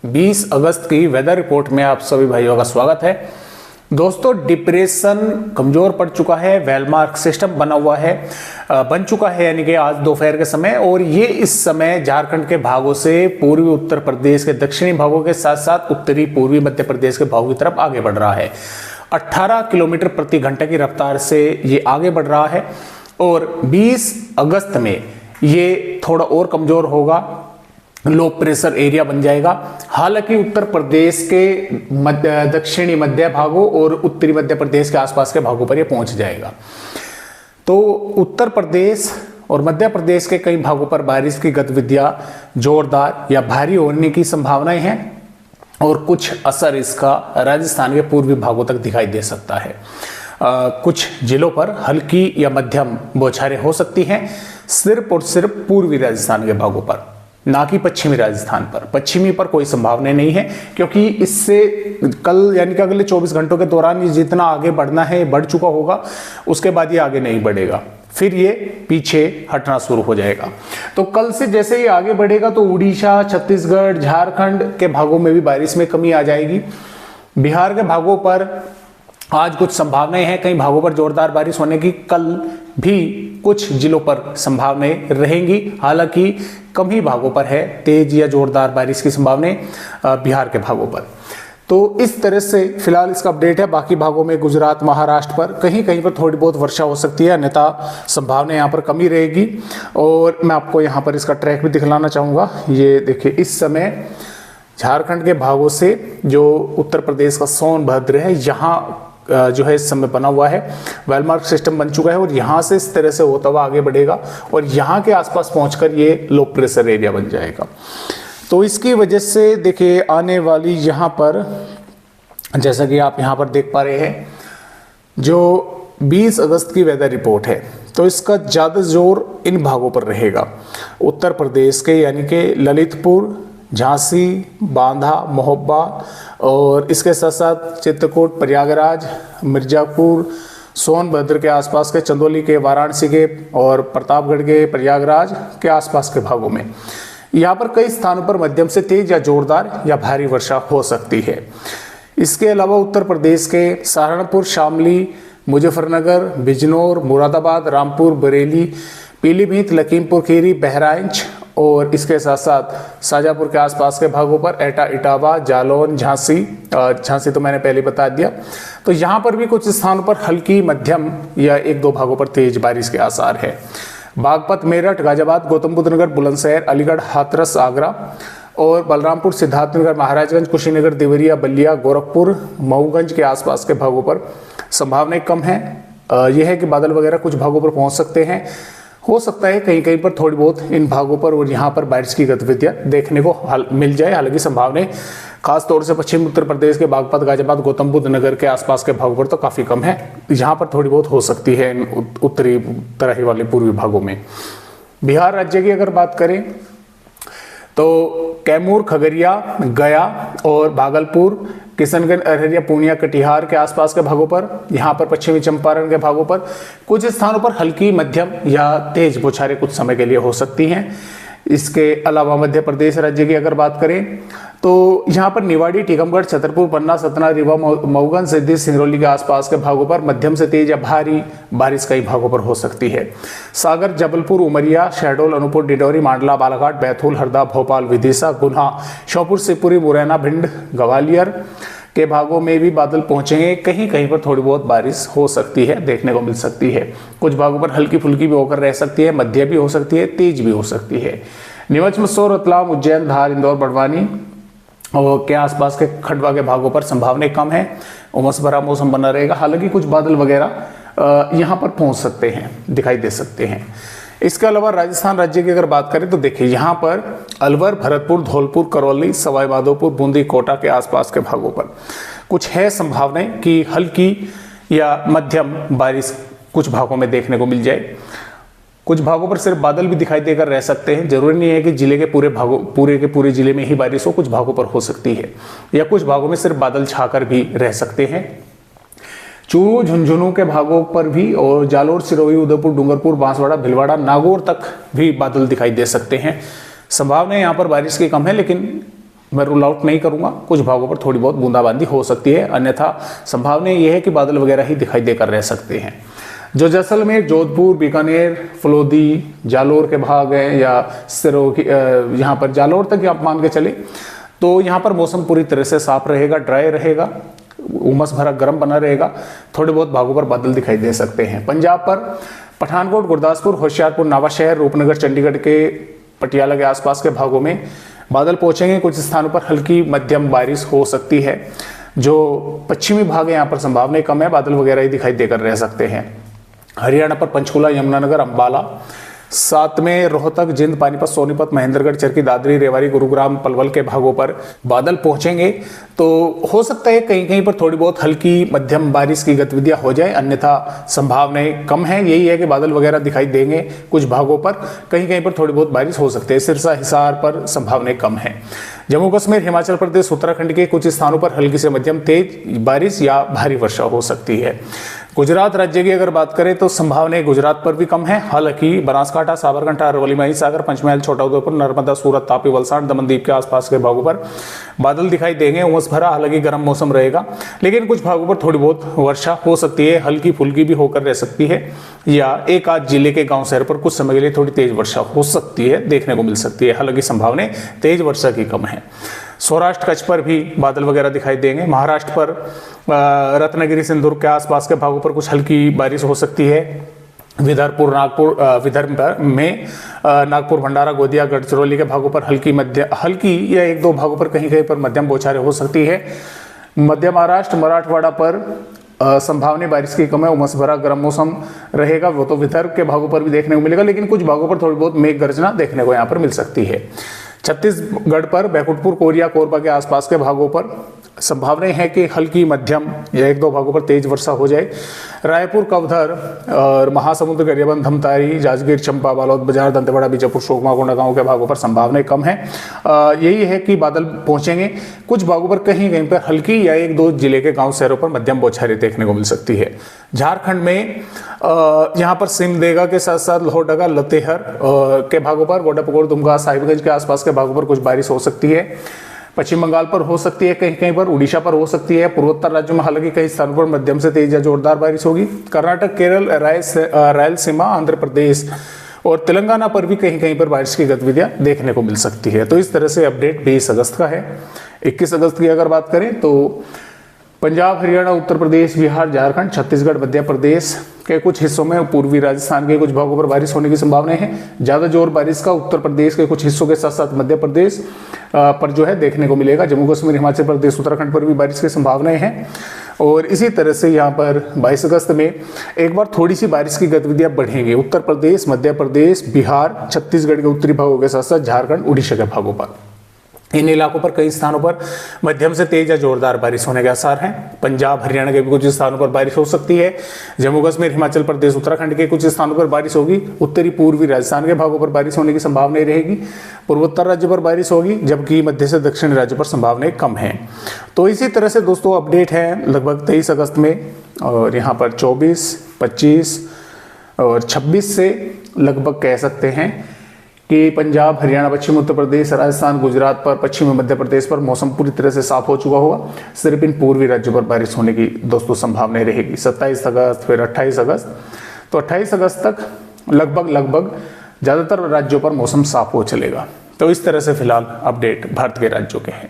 20 अगस्त की weather report में आप सभी भाइयों का स्वागत है। दोस्तों, डिप्रेशन कमजोर पड़ चुका है, वेलमार्क सिस्टम बन चुका है यानी कि आज दोपहर के समय, और ये इस समय झारखंड के भागों से पूर्वी उत्तर प्रदेश के दक्षिणी भागों के साथ साथ उत्तरी पूर्वी मध्य प्रदेश के भागों की तरफ आगे बढ़ रहा है। 18 किलोमीटर प्रति घंटे की रफ्तार से ये आगे बढ़ रहा है और 20 अगस्त में ये थोड़ा और कमजोर होगा, लो प्रेशर एरिया बन जाएगा। हालांकि उत्तर प्रदेश के दक्षिणी मध्य भागों और उत्तरी मध्य प्रदेश के आसपास के भागों पर यह पहुंच जाएगा। तो उत्तर प्रदेश और मध्य प्रदेश के कई भागों पर बारिश की गतिविधियां जोरदार या भारी होने की संभावनाएं हैं और कुछ असर इसका राजस्थान के पूर्वी भागों तक दिखाई दे सकता है। कुछ जिलों पर हल्की या मध्यम बौछारें हो सकती हैं, सिर्फ और सिर्फ पूर्वी राजस्थान के भागों पर, ना कि पश्चिमी राजस्थान पर। पश्चिमी पर कोई संभावना नहीं है, क्योंकि इससे कल यानी कि अगले 24 घंटों के दौरान ये जितना आगे बढ़ना है बढ़ चुका होगा, उसके बाद ये आगे नहीं बढ़ेगा, फिर ये पीछे हटना शुरू हो जाएगा। तो कल से जैसे ही आगे बढ़ेगा तो उड़ीसा, छत्तीसगढ़, झारखंड के भागों में भी बारिश में कमी आ जाएगी। बिहार के भागों पर आज कुछ संभावनाएं हैं, कई भागों पर जोरदार बारिश होने की कल भी कुछ जिलों पर संभावनाएं रहेंगी। हालांकि कम ही भागों पर है तेज या जोरदार बारिश की संभावनाएं बिहार के भागों पर। तो इस तरह से फिलहाल इसका अपडेट है। बाकी भागों में गुजरात, महाराष्ट्र पर कहीं कहीं पर थोड़ी बहुत वर्षा हो सकती है, अन्यथा संभावना यहाँ पर कमी रहेगी। और मैं आपको यहाँ पर इसका ट्रैक भी दिखलाना चाहूँगा। ये देखिए, इस समय झारखंड के भागों से जो उत्तर प्रदेश का सोनभद्र है, यहाँ जो है इस समय बना हुआ है, वेलमार्क सिस्टम बन चुका है और यहाँ से इस तरह से होता हुआ आगे बढ़ेगा और यहाँ के आसपास पहुंचकर ये लो प्रेशर एरिया बन जाएगा। तो इसकी वजह से देखिए आने वाली यहाँ पर, जैसा कि आप यहाँ पर देख पा रहे हैं, जो 20 अगस्त की वेदर रिपोर्ट है, तो इसका ज़्यादा जोर इन भागों पर रहेगा। उत्तर प्रदेश के यानी कि ललितपुर, झांसी, बांदा, महोबा और इसके साथ साथ चित्रकूट, प्रयागराज, मिर्जापुर, सोनभद्र के आसपास के, चंदौली के, वाराणसी के और प्रतापगढ़ के, प्रयागराज के आसपास के भागों में यहाँ पर कई स्थानों पर मध्यम से तेज या जोरदार या भारी वर्षा हो सकती है। इसके अलावा उत्तर प्रदेश के सहारनपुर, शामली, मुजफ्फरनगर, बिजनौर, मुरादाबाद, रामपुर, बरेली, पीलीभीत, लखीमपुर खीरी, बहराइच और इसके साथ साथ शाजापुर के आसपास के भागों पर एटा, इटावा, जालौन, झांसी तो मैंने पहले बता दिया। तो यहाँ पर भी कुछ स्थानों पर हल्की, मध्यम या 1-2 भागों पर तेज बारिश के आसार है। बागपत, मेरठ, गाजियाबाद, गौतम बुद्ध नगर, बुलंदशहर, अलीगढ़, हाथरस, आगरा और बलरामपुर, सिद्धार्थनगर, महाराजगंज, कुशीनगर, देवरिया, बलिया, गोरखपुर, मऊगंज के आसपास के भागों पर संभावनाएं कम है। यह है कि बादल वगैरह कुछ भागों पर पहुंच सकते हैं, हो सकता है कहीं कहीं पर थोड़ी बहुत इन भागों पर और यहाँ पर बारिश की गतिविधियां देखने को मिल जाए। हालांकि संभावनाएं खासतौर से पश्चिम उत्तर प्रदेश के बागपत, गाजियाबाद, गौतम बुद्ध नगर के आसपास के भागों पर तो काफ़ी कम है, यहाँ पर थोड़ी बहुत हो सकती है इन उत्तरी तराई वाले पूर्वी भागों में। बिहार राज्य की अगर बात करें तो कैमूर, खगड़िया, गया और भागलपुर, किशनगंज, अररिया, पूर्णिया, कटिहार के आसपास के भागों पर, यहाँ पर पश्चिमी चंपारण के भागों पर कुछ स्थानों पर हल्की, मध्यम या तेज बौछारें कुछ समय के लिए हो सकती हैं। इसके अलावा मध्य प्रदेश राज्य की अगर बात करें तो यहाँ पर निवाड़ी, टीकमगढ़, छतरपुर, पन्ना, सतना, रीवा, मऊगंज, सिद्धि, सिंगरौली के आसपास के भागों पर मध्यम से तेज या भारी बारिश कई भागों पर हो सकती है। सागर, जबलपुर, उमरिया, शहडोल, अनूपपुर, डिंडौरी, मांडला, बालाघाट, बैतूल, हरदा, भोपाल, विदिशा, गुना, श्योपुर, शिवपुरी, मुरैना, भिंड, ग्वालियर के भागों में भी बादल पहुंचेंगे। कहीं कहीं पर थोड़ी बहुत बारिश हो सकती है, देखने को मिल सकती है। कुछ भागों पर हल्की फुल्की भी होकर रह सकती है, मध्य भी हो सकती है, तेज भी हो सकती है। नीमच, मंदसौर, रतलाम, उज्जैन, धार, इंदौर, बड़वानी और के आसपास के खंडवा के भागों पर संभावनाएं कम है, उमस भरा मौसम बना रहेगा। हालांकि कुछ बादल वगैरह यहाँ पर पहुंच सकते हैं, दिखाई दे सकते हैं। इसके अलावा राजस्थान राज्य की अगर बात करें तो देखिए यहाँ पर अलवर, भरतपुर, धौलपुर, करौली, सवाई माधोपुर, बूंदी, कोटा के आसपास के भागों पर कुछ है संभावनाएं कि हल्की या मध्यम बारिश कुछ भागों में देखने को मिल जाए। कुछ भागों पर सिर्फ बादल भी दिखाई देकर रह सकते हैं, जरूरी नहीं है कि जिले के पूरे जिले में ही बारिश हो, कुछ भागों पर हो सकती है या कुछ भागों में सिर्फ बादल छाकर भी रह सकते हैं। चूरू, झुंझुनू के भागों पर भी और जालोर, सिरोही, उदयपुर, डूंगरपुर, बांसवाड़ा, भिलवाड़ा, नागौर तक भी बादल दिखाई दे सकते हैं। संभावना यहाँ पर बारिश की कम है, लेकिन मैं रूल आउट नहीं करूंगा, कुछ भागों पर थोड़ी बहुत बूंदाबांदी हो सकती है, अन्यथा संभावना यह है कि बादल वगैरह ही दिखाई देकर रह सकते हैं। जो जैसलमेर, जोधपुर, बीकानेर, फलोदी, जालोर के भाग हैं या सिरोही, यहाँ पर जालोर तक आप मान के चले तो यहाँ पर मौसम पूरी तरह से साफ रहेगा, ड्राई रहेगा, उमस भरा गर्म बना रहेगा, थोड़े बहुत भागों पर बादल दिखाई दे सकते हैं। पंजाब पर पठानकोट, गुरदासपुर, होशियारपुर, नवाशहर, रूपनगर, चंडीगढ़ के पटियाला के आसपास के भागों में बादल पहुंचेंगे। कुछ स्थानों पर हल्की मध्यम बारिश हो सकती है। जो पश्चिमी भाग है यहाँ पर संभावना कम है, बादल वगैरह ही दिखाई देकर रह सकते हैं। हरियाणा पर पंचकुला, यमुनानगर, अंबाला, साथ में रोहतक, जिंद, पानीपत, सोनीपत, महेंद्रगढ़, चरखी, दादरी, रेवाड़ी, गुरुग्राम, पलवल के भागों पर बादल पहुंचेंगे। तो हो सकता है कहीं कहीं पर थोड़ी बहुत हल्की मध्यम बारिश की गतिविधियां हो जाए, अन्यथा संभावनाएं कम है। यही है कि बादल वगैरह दिखाई देंगे कुछ भागों पर, कहीं कहीं पर थोड़ी बहुत बारिश हो सकती है। सिरसा, हिसार पर संभावनाएं कम है। जम्मू कश्मीर, हिमाचल प्रदेश, उत्तराखंड के कुछ स्थानों पर हल्की से मध्यम तेज बारिश या भारी वर्षा हो सकती है। गुजरात राज्य की अगर बात करें तो संभावनाएं गुजरात पर भी कम है। हालांकि बनासकांठा, साबरकांठा, अरवली, महिसागर, पंचमहल, छोटाउदेपुर, नर्मदा, सूरत, तापी, वलसाड़, दमनदीप के आसपास के भागों पर बादल दिखाई देंगे। उमस भरा हालांकि गर्म मौसम रहेगा, लेकिन कुछ भागों पर थोड़ी बहुत वर्षा हो सकती है, हल्की फुल्की भी होकर रह सकती है, या एक आध जिले के गांव शहर पर कुछ समय के लिए थोड़ी तेज वर्षा हो सकती है, देखने को मिल सकती है। हालांकि संभावनाएं तेज वर्षा की कम है। सौराष्ट्र, कच्छ पर भी बादल वगैरह दिखाई देंगे। महाराष्ट्र पर रत्नागिरी, सिंधुदुर्ग के आसपास के भागों पर कुछ हल्की बारिश हो सकती है। विदर्भ में नागपुर, भंडारा, गोंदिया, गढ़चिरौली के भागों पर हल्की या एक दो भागों पर कहीं कहीं पर मध्यम बौछारें हो सकती है। मध्य महाराष्ट्र, मराठवाड़ा पर संभावना बारिश की कम है, उमस भरा गर्म मौसम रहेगा। वो तो विदर्भ के भागों पर भी देखने को मिलेगा, लेकिन कुछ भागों पर थोड़ी बहुत मेघ गर्जना देखने को यहाँ पर मिल सकती है। छत्तीसगढ़ पर बैकुंठपुर, कोरिया, कोरबा के आसपास के भागों पर संभावना है कि हल्की मध्यम या एक दो भागों पर तेज वर्षा हो जाए। रायपुर, कवधर और महासमुंद, गरियाबंद, धमतारी, जांजगीर, चंपा, बालोद, बाजार, दंतेवाड़ा, बीजापुर, सुकमा, कोंडागांव के भागों पर संभावना कम है। यही है कि बादल पहुंचेंगे। कुछ भागों पर कहीं कहीं पर हल्की या एक दो जिले के गांव शहरों पर मध्यम बौछारें देखने को मिल सकती है। झारखंड में यहाँ पर सिमदेगा के साथ साथ लोहरदगा, लतेहर के भागों पर, गोड्डापकोर, दुमका, साहिबगंज के आसपास के भागों पर कुछ बारिश हो सकती है। पश्चिम बंगाल पर हो सकती है, कहीं कहीं पर उड़ीसा पर हो सकती है। पूर्वोत्तर राज्यों में हालांकि कई स्थानों पर मध्यम से तेज या जोरदार बारिश होगी। कर्नाटक, केरल, रायलसीमा, आंध्र प्रदेश और तेलंगाना पर भी कहीं कहीं पर बारिश की गतिविधियां देखने को मिल सकती है। तो इस तरह से अपडेट 20 अगस्त का है। 21 अगस्त की अगर बात करें तो पंजाब, हरियाणा, उत्तर प्रदेश, बिहार, झारखंड, छत्तीसगढ़, मध्य प्रदेश के कुछ हिस्सों में, पूर्वी राजस्थान के कुछ भागों पर बारिश होने की संभावना है। ज्यादा जोर बारिश का उत्तर प्रदेश के कुछ हिस्सों के साथ साथ मध्य प्रदेश पर जो है देखने को मिलेगा। जम्मू कश्मीर, हिमाचल प्रदेश, उत्तराखंड पर भी बारिश की संभावनाएं हैं। और इसी तरह से यहाँ पर 22 अगस्त में एक बार थोड़ी सी बारिश की गतिविधियां बढ़ेंगी उत्तर प्रदेश, मध्य प्रदेश, बिहार, छत्तीसगढ़ के उत्तरी भागों के साथ साथ झारखंड, उड़ीसा के भागों पर। इन इलाकों पर कई स्थानों पर मध्यम से तेज या जोरदार बारिश होने के आसार हैं। पंजाब, हरियाणा के भी कुछ स्थानों पर बारिश हो सकती है। जम्मू कश्मीर, हिमाचल प्रदेश, उत्तराखंड के कुछ स्थानों पर बारिश होगी। उत्तरी पूर्वी राजस्थान के भागों पर बारिश होने की संभावना रहेगी। पूर्वोत्तर राज्य पर बारिश होगी, जबकि मध्य से दक्षिणी राज्यों पर संभावनाएं कम है। तो इसी तरह से दोस्तों अपडेट है लगभग 23 अगस्त में, और यहाँ पर 24, 25 और 26 से लगभग कह सकते हैं कि पंजाब, हरियाणा, पश्चिम उत्तर प्रदेश, राजस्थान, गुजरात पर, पश्चिमी मध्य प्रदेश पर मौसम पूरी तरह से साफ हो चुका होगा। सिर्फ इन पूर्वी राज्यों पर बारिश होने की दोस्तों संभावना रहेगी। 27 अगस्त, फिर 28 अगस्त। तो 28 अगस्त तक लगभग ज़्यादातर राज्यों पर मौसम साफ हो चलेगा। तो इस तरह से फिलहाल अपडेट भारत के राज्यों के हैं।